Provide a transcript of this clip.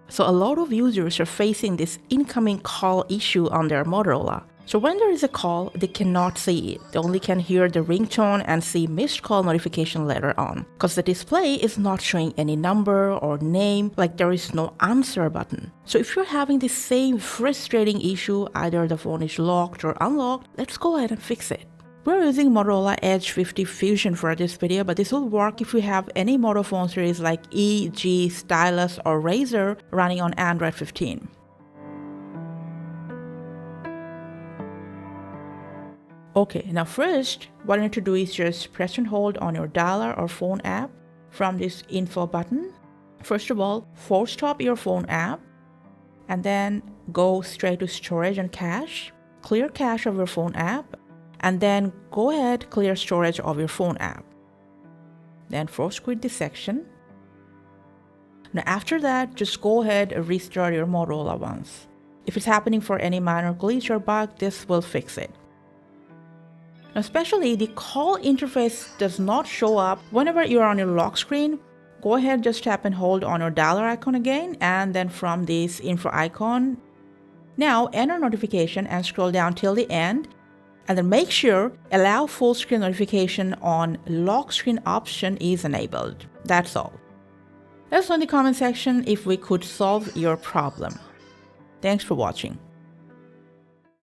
So a lot of users are facing this incoming call issue on their Motorola. So when there is a call, they cannot see it. They only can hear the ringtone and see missed call notification later on, because the display is not showing any number or name, like there is no answer button. So if you're having the same frustrating issue, either the phone is locked or unlocked, let's go ahead and fix it. We're using Motorola Edge 50 Fusion for this video, but this will work if you have any Moto phone series like E, G, Stylus, or Razr running on Android 15. Okay, now first, what you need to do is just press and hold on your dialer or phone app from this info button. First of all, force stop your phone app, and then go straight to storage and cache. Clear cache of your phone app, and then go ahead, clear storage of your phone app. Then force quit this section. Now after that, just go ahead and restart your Motorola once. If it's happening for any minor glitch or bug, this will fix it. Now especially the call interface does not show up whenever you're on your lock screen. Go ahead, just tap and hold on your dialer icon again, and then from this info icon, now enter notification and scroll down till the end. And then make sure allow full screen notification on lock screen option is enabled. That's all. Let us know in the comment section if we could solve your problem. Thanks for watching.